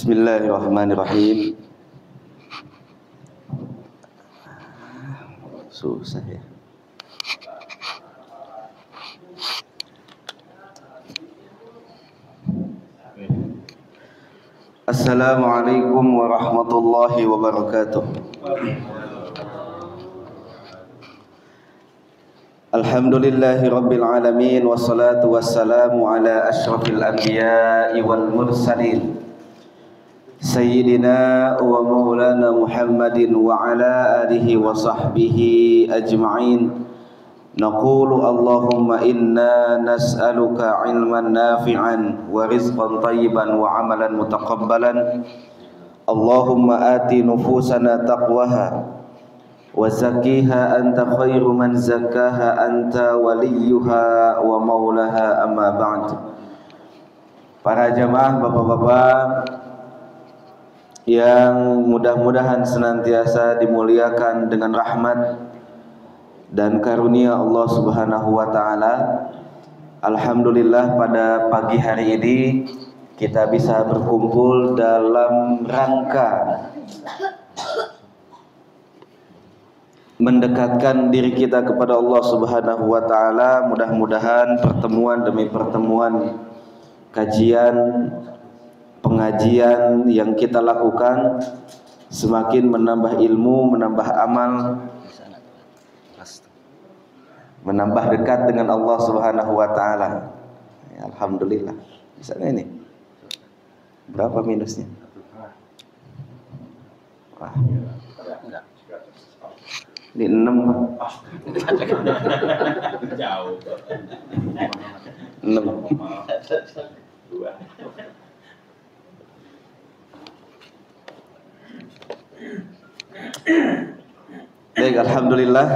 Bismillahirrahmanirrahim. Susah ya. Assalamualaikum warahmatullahi wabarakatuh. Alhamdulillahi rabbil alamin, wassalatu wassalamu ala asyrafil anbiya'i wal mursalin Sayyidina wa maulana Muhammadin wa ala alihi wa sahbihi ajma'in. Naqulu Allahumma inna nas'aluka ilman nafi'an wa rizqan tayyiban wa amalan mutaqabbalan. Allahumma ati nufusana taqwaha wa zakkiha anta khairu man zakkaha anta waliyuha wa maulaha, amma ba'd. Para jamaah, bapak-bapak yang mudah-mudahan senantiasa dimuliakan dengan rahmat dan karunia Allah Subhanahu wa taala. Alhamdulillah, pada pagi hari ini kita bisa berkumpul dalam rangka mendekatkan diri kita kepada Allah Subhanahu wa taala. Mudah-mudahan pertemuan demi pertemuan, kajian, pengajian yang kita lakukan semakin menambah ilmu, menambah amal, menambah dekat dengan Allah Subhanahu wa taala. Ya, alhamdulillah. Di sana ini berapa minusnya? Wah. Di 6. Jauh. 6. Baik, alhamdulillah.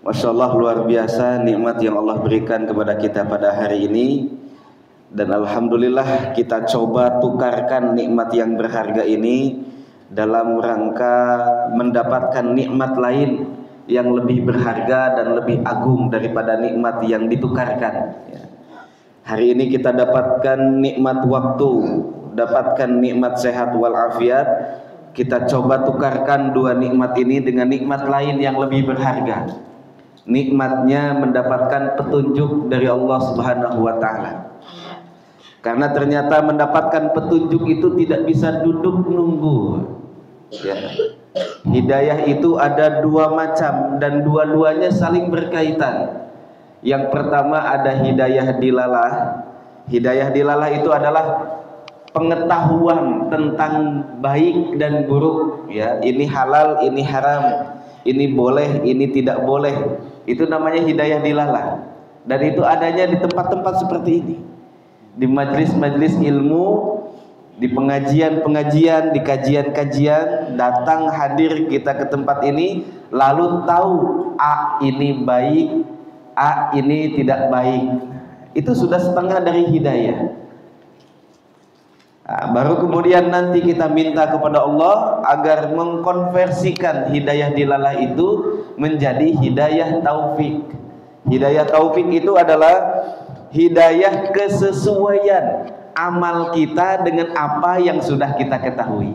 Masya Allah, luar biasa nikmat yang Allah berikan kepada kita pada hari ini. Dan alhamdulillah kita coba tukarkan nikmat yang berharga ini dalam rangka mendapatkan nikmat lain yang lebih berharga dan lebih agung daripada nikmat yang ditukarkan. Hari ini kita dapatkan nikmat waktu, dapatkan nikmat sehat walafiat. Kita coba tukarkan dua nikmat ini dengan nikmat lain yang lebih berharga. Nikmatnya mendapatkan petunjuk dari Allah Subhanahu wa taala. Karena ternyata mendapatkan petunjuk itu tidak bisa duduk nunggu. Ya. Hidayah itu ada dua macam dan dua-duanya saling berkaitan. Yang pertama ada hidayah dilalah. Hidayah dilalah itu adalah pengetahuan tentang baik dan buruk, ya, ini halal, ini haram, ini boleh, ini tidak boleh. Itu namanya hidayah dilalah. Dan itu adanya di tempat-tempat seperti ini, di majelis-majelis ilmu, di pengajian-pengajian, di kajian-kajian. Datang hadir kita ke tempat ini, lalu tahu A ini baik, A ini tidak baik. Itu sudah setengah dari hidayah. Nah, baru kemudian nanti kita minta kepada Allah agar mengkonversikan hidayah dilalah itu menjadi hidayah taufik. Hidayah taufik itu adalah hidayah kesesuaian amal kita dengan apa yang sudah kita ketahui.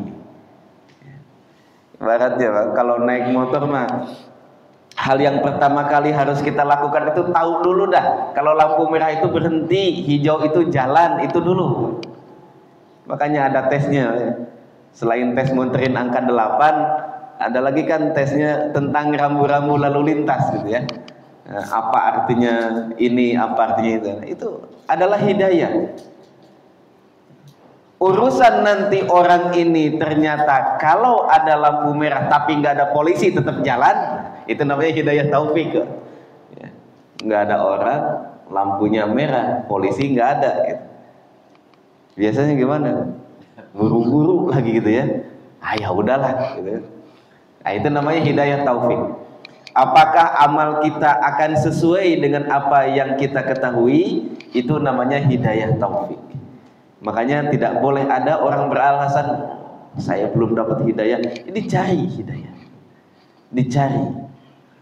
Ibaratnya, Pak, kalau naik motor mah, hal yang pertama kali harus kita lakukan itu tahu dulu dah. Kalau lampu merah itu berhenti, hijau itu jalan, itu dulu. Makanya ada tesnya. Selain tes munterin angka 8, ada lagi kan tesnya tentang rambu-rambu lalu lintas gitu ya. Nah, apa artinya ini, apa artinya itu. Itu adalah hidayah. Urusan nanti orang ini ternyata kalau ada lampu merah tapi nggak ada polisi tetap jalan, itu namanya hidayah taufik. Ya. Nggak ada orang, lampunya merah, polisi nggak ada gitu. Biasanya gimana? Buru-buru lagi gitu ya. Ah, ya udahlah gitu. Nah, itu namanya hidayah taufik. Apakah amal kita akan sesuai dengan apa yang kita ketahui? Itu namanya hidayah taufik. Makanya tidak boleh ada orang beralasan saya belum dapat hidayah. Ini cari hidayah. Dicari.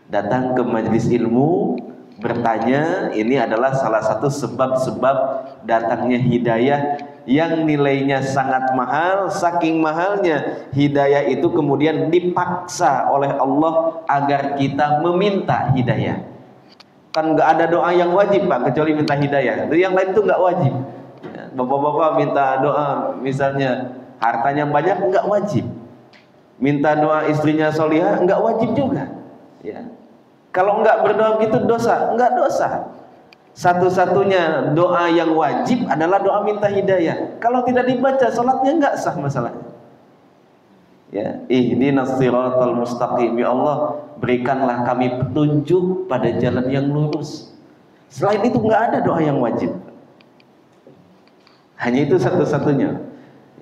Datang ke majelis ilmu, bertanya. Ini adalah salah satu sebab-sebab datangnya hidayah yang nilainya sangat mahal. Saking mahalnya hidayah itu kemudian dipaksa oleh Allah agar kita meminta hidayah. Kan nggak ada doa yang wajib Pak kecuali minta hidayah. Yang lain itu nggak wajib. Bapak-bapak minta doa misalnya hartanya banyak, nggak wajib. Minta doa istrinya solihah, nggak wajib juga. Ya. Kalau nggak berdoa gitu dosa, nggak dosa. Satu-satunya doa yang wajib adalah doa minta hidayah. Kalau tidak dibaca, sholatnya nggak sah masalahnya. Ya, ihdinas siratal mustaqim. Ya Allah, berikanlah kami petunjuk pada jalan yang lurus. Selain itu nggak ada doa yang wajib. Hanya itu satu-satunya.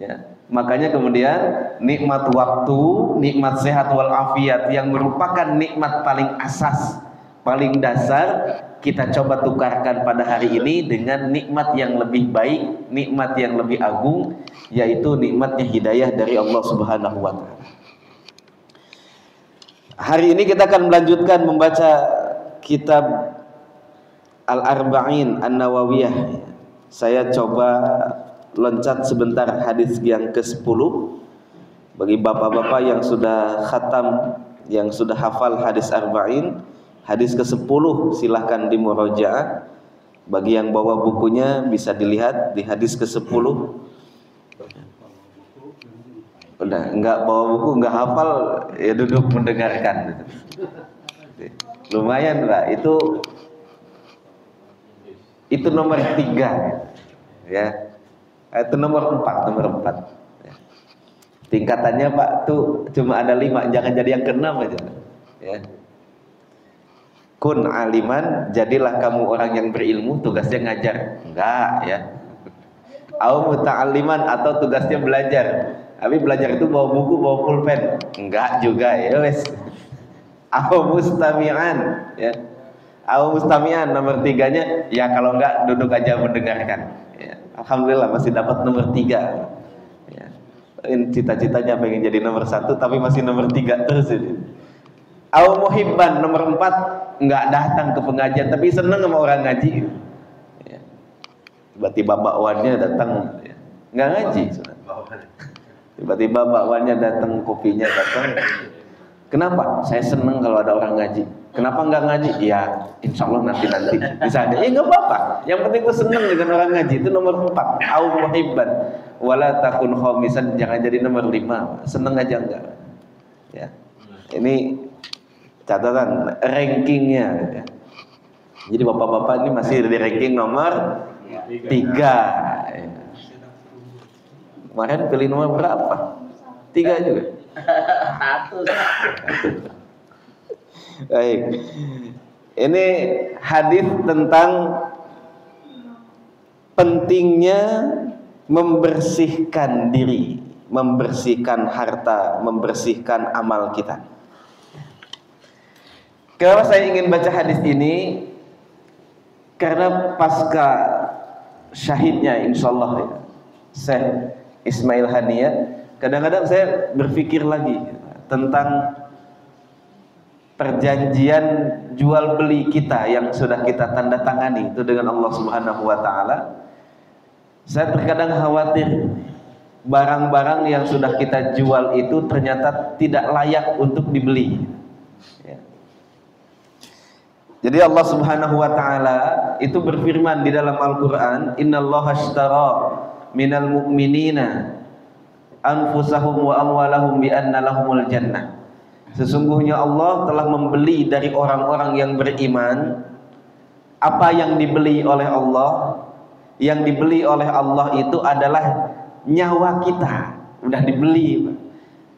Ya. Makanya kemudian nikmat waktu, nikmat sehat walafiat yang merupakan nikmat paling asas, paling dasar, kita coba tukarkan pada hari ini dengan nikmat yang lebih baik, nikmat yang lebih agung, yaitu nikmatnya hidayah dari Allah Subhanahu wa Ta'ala. Hari ini kita akan melanjutkan membaca kitab Al-Arba'in An-Nawawiyah. Saya coba loncat sebentar hadis yang ke-10 bagi bapak-bapak yang sudah khatam, yang sudah hafal hadis arba'in. Hadis ke-10 silahkan dimurojaah. Bagi yang bawa bukunya bisa dilihat di hadis ke-10. Udah enggak bawa buku, enggak hafal, ya duduk mendengarkan. Lumayan Pak, itu nomor 3 ya. Itu nomor 4 ya. Tingkatannya Pak tuh cuma ada 5, jangan jadi yang ke-6 aja ya. Kun aliman, jadilah kamu orang yang berilmu, tugasnya ngajar, enggak ya. Au muta'alliman, atau tugasnya belajar. Tapi belajar itu bawa buku, bawa pulpen, enggak juga ya wes. Au mustami'an ya. Au mustami'an nomor 3-nya ya, kalau enggak duduk aja mendengarkan. Alhamdulillah masih dapat nomor 3 ya. Cita-citanya pengen jadi nomor 1 tapi masih nomor 3 terus ini. Au muhibban nomor 4, nggak datang ke pengajian tapi seneng sama orang ngaji ya. Tiba-tiba bakwannya datang ya. Nggak ngaji, tiba-tiba bakwannya datang, kopinya datang. Kenapa? Saya seneng kalau ada orang ngaji. Kenapa nggak ngaji? Ya insya Allah nanti misalnya, ya nggak apa-apa. Yang penting gue seneng dengan orang ngaji. Itu nomor 4. Au muhibban wala takun khamisan, jangan jadi nomor 5. Seneng aja enggak ya. Ini catatan rankingnya ya. Jadi bapak-bapak ini masih di ranking nomor 3 ya. Kemarin pilih nomor berapa? 3 juga. 1. Baik. Ini hadis tentang pentingnya membersihkan diri, membersihkan harta, membersihkan amal kita. Kenapa saya ingin baca hadis ini? Karena pasca syahidnya insyaallah ya, Syekh Ismail Haniyah, kadang-kadang saya berpikir lagi tentang perjanjian jual beli kita yang sudah kita tanda tangani itu dengan Allah Subhanahu wa Ta'ala. Saya terkadang khawatir barang-barang yang sudah kita jual itu ternyata tidak layak untuk dibeli ya. Jadi Allah Subhanahu wa Ta'ala itu berfirman di dalam Al-Quran, innallaha ashtara minal mu'minina anfusahum wa amwalahum bi anna lahumul jannah. Sesungguhnya Allah telah membeli dari orang-orang yang beriman. Apa yang dibeli oleh Allah? Yang dibeli oleh Allah itu adalah nyawa kita, udah dibeli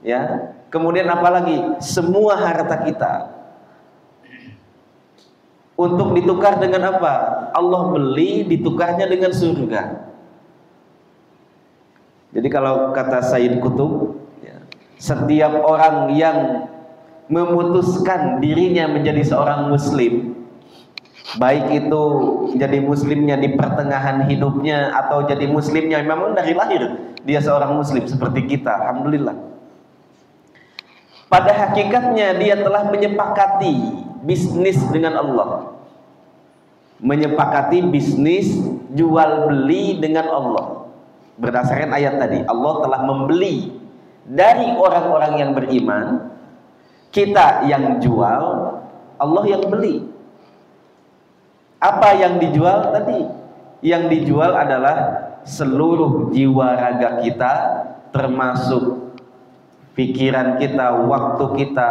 ya. Kemudian apalagi? Semua harta kita. Untuk ditukar dengan apa? Allah beli, ditukarnya dengan surga. Jadi kalau kata Sayyid Qutb ya, setiap orang yang memutuskan dirinya menjadi seorang muslim, baik itu jadi muslimnya di pertengahan hidupnya atau jadi muslimnya memang dari lahir dia seorang muslim seperti kita, alhamdulillah. Pada hakikatnya dia telah menyepakati bisnis dengan Allah, menyepakati bisnis jual beli dengan Allah. Berdasarkan ayat tadi, Allah telah membeli dari orang-orang yang beriman, kita yang jual, Allah yang beli. Apa yang dijual tadi? Yang dijual adalah seluruh jiwa raga kita, termasuk pikiran kita, waktu kita,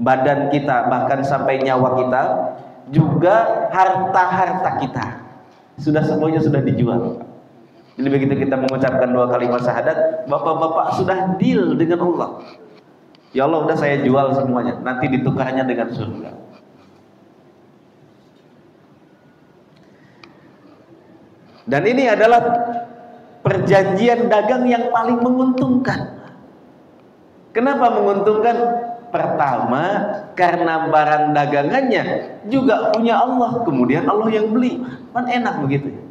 badan kita, bahkan sampai nyawa kita, juga harta-harta kita. Sudah semuanya sudah dijual. Jadi begitu kita mengucapkan 2 kalimat syahadat, bapak-bapak sudah deal dengan Allah. Ya Allah, udah saya jual semuanya, nanti ditukarnya dengan surga. Dan ini adalah perjanjian dagang yang paling menguntungkan. Kenapa menguntungkan? Pertama, karena barang dagangannya juga punya Allah, kemudian Allah yang beli. Kan enak begitu ya.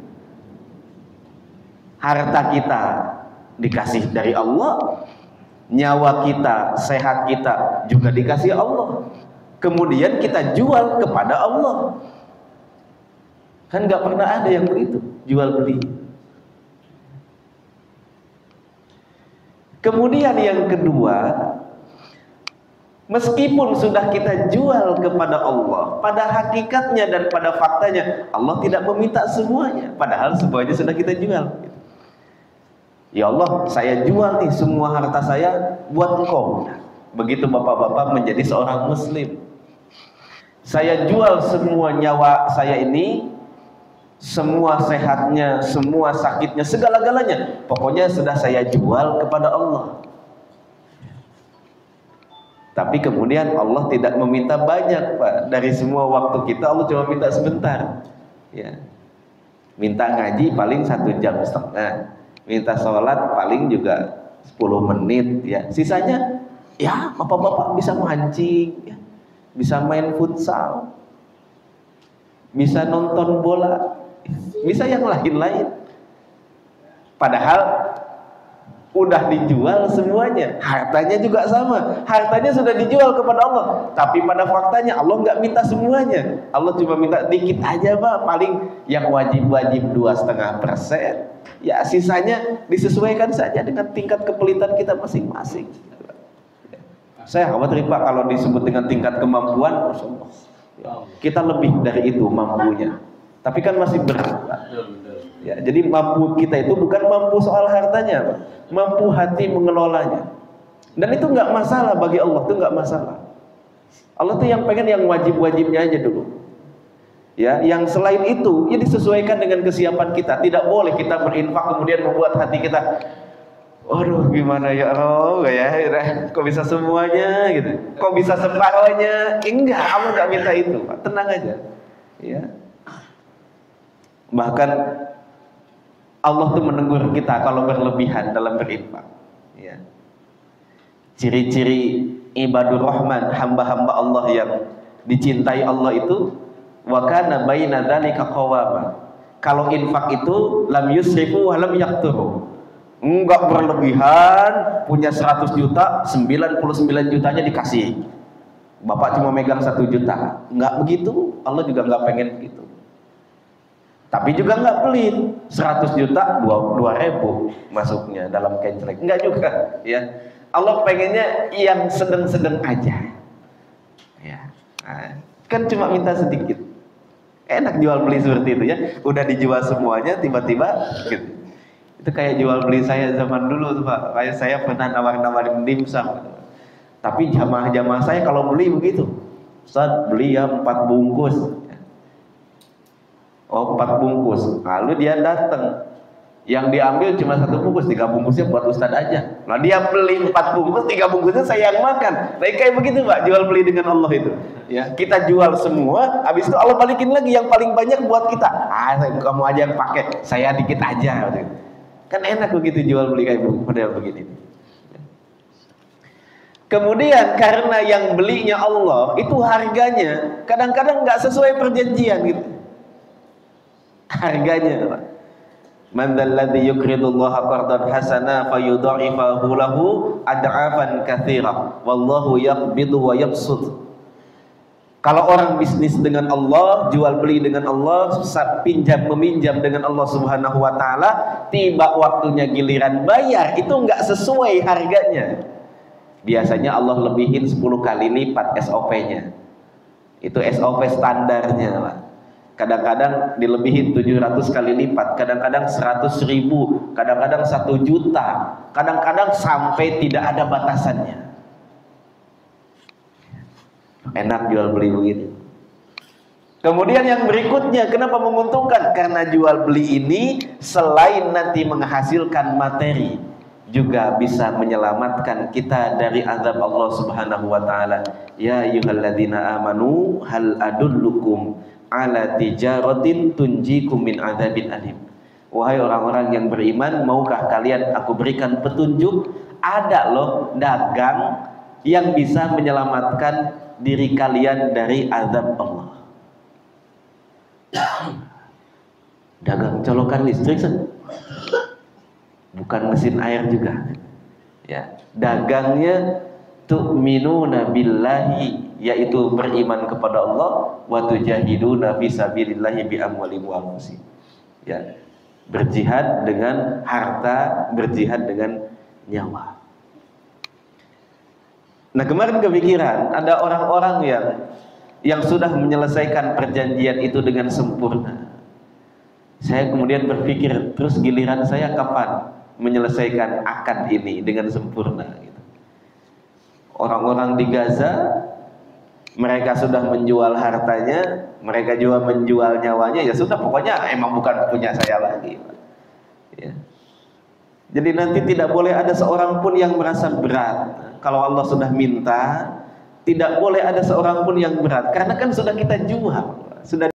Harta kita dikasih dari Allah, nyawa kita, sehat kita juga dikasih Allah, kemudian kita jual kepada Allah. Kan nggak pernah ada yang begitu, jual beli. Kemudian yang kedua, meskipun sudah kita jual kepada Allah, pada hakikatnya dan pada faktanya Allah tidak meminta semuanya, padahal semuanya sudah kita jual. Ya Allah, saya jual nih semua harta saya buat Engkau. Begitu bapak-bapak menjadi seorang muslim. Saya jual semua nyawa saya ini, semua sehatnya, semua sakitnya, segala-galanya, pokoknya sudah saya jual kepada Allah. Tapi kemudian Allah tidak meminta banyak, Pak. Dari semua waktu kita Allah cuma minta sebentar. Ya. Minta ngaji paling 1,5 jam. Minta sholat paling juga 10 menit ya. Sisanya ya bapak-bapak bisa mancing ya. Bisa main futsal, bisa nonton bola, bisa yang lain-lain. Padahal udah dijual semuanya, hartanya juga sama, hartanya sudah dijual kepada Allah. Tapi pada faktanya Allah nggak minta semuanya, Allah cuma minta dikit aja, Pak. Paling yang wajib-wajib 2,5%. Ya sisanya disesuaikan saja dengan tingkat kepelitan kita masing-masing. Saya khawatir, Pak, kalau disebut dengan tingkat kemampuan, kita lebih dari itu mampunya. Tapi kan masih berat, Pak. Ya, jadi mampu kita itu bukan mampu soal hartanya, Pak. Mampu hati mengelolanya. Dan itu nggak masalah bagi Allah, itu nggak masalah. Allah tuh yang pengen yang wajib-wajibnya aja dulu. Ya, yang selain itu ya disesuaikan dengan kesiapan kita. Tidak boleh kita berinfak kemudian membuat hati kita, waduh gimana ya Allah ya, kok bisa semuanya gitu, kok bisa separuhnya. Enggak, Allah nggak minta itu, Pak. Tenang aja. Ya. Bahkan Allah tuh menegur kita kalau berlebihan dalam berinfak. Ya. Ciri-ciri ibadur rahman, hamba-hamba Allah yang dicintai Allah itu, wa kana baina dzalika qawama. Kalau infak itu lam yusrifu wa lam yaqturu. Enggak berlebihan, punya 100 juta, 99 jutanya dikasih. Bapak cuma megang 1 juta. Enggak begitu, Allah juga enggak pengen begitu. Tapi juga enggak pelit. 100 juta 2.000 masuknya dalam kencelek. Enggak juga, ya. Allah pengennya yang sedang-sedang aja. Ya. Nah, kan cuma minta sedikit. Enak jual beli seperti itu ya. Udah dijual semuanya tiba-tiba gitu. Itu kayak jual beli saya zaman dulu tuh, Pak. Kayak saya pernah nawar-nawarin dimsum. Tapi jamaah-jamaah saya kalau beli begitu. Ustaz, beli ya 4 bungkus. Oh, 4 bungkus. Lalu dia datang. Yang diambil cuma 1 bungkus, 3 bungkusnya buat Ustaz aja. Nah dia beli 4 bungkus, 3 bungkusnya saya yang makan. Nah, kayak begitu, Pak, jual beli dengan Allah itu. Ya, kita jual semua, habis itu Allah balikin lagi yang paling banyak buat kita. Kamu aja yang pakai, saya dikit aja. Kan enak begitu jual beli kayak model begini. Kemudian karena yang belinya Allah, itu harganya kadang-kadang nggak sesuai perjanjian gitu. Harganya, Pak. Man dzalladzi yuqridullaha qardan hasana fayudha'ifahu lahu ad'afan katsira wallahu yaqbidu wa yabsut. Kalau orang bisnis dengan Allah, jual beli dengan Allah, pinjam meminjam dengan Allah Subhanahu wa taala, tiba waktunya giliran bayar itu nggak sesuai harganya. Biasanya Allah lebihin 10 kali lipat SOP-nya. Itu SOP standarnya, Pak. Kadang-kadang dilebihin 700 kali lipat, kadang-kadang 100.000, kadang-kadang 1 juta, kadang-kadang sampai tidak ada batasannya. Enak jual beli begitu. Kemudian yang berikutnya, kenapa menguntungkan? Karena jual beli ini selain nanti menghasilkan materi, juga bisa menyelamatkan kita dari azab Allah Subhanahu wa taala. Ya ayyuhalladzina amanu hal adullukum ala tijaratin tunjikum min adzabin alim. Wahai orang-orang yang beriman, maukah kalian aku berikan petunjuk? Ada loh dagang yang bisa menyelamatkan diri kalian dari azab Allah. Dagang colokan listrik, bukan mesin air juga. Ya, dagangnya tu'minuna billahi, yaitu beriman kepada Allah, wa tujahiduna fi sabilillahi bi amwalikum wa anfusikum. Ya, berjihad dengan harta, berjihad dengan nyawa. Nah, kemarin kepikiran ada orang-orang yang sudah menyelesaikan perjanjian itu dengan sempurna. Saya kemudian berpikir, terus giliran saya kapan menyelesaikan akad ini dengan sempurna gitu. Orang-orang di Gaza, mereka sudah menjual hartanya, mereka juga menjual nyawanya, ya sudah, pokoknya emang bukan punya saya lagi. Ya. Jadi nanti tidak boleh ada seorang pun yang merasa berat. Kalau Allah sudah minta, tidak boleh ada seorang pun yang berat, karena kan sudah kita jual, sudah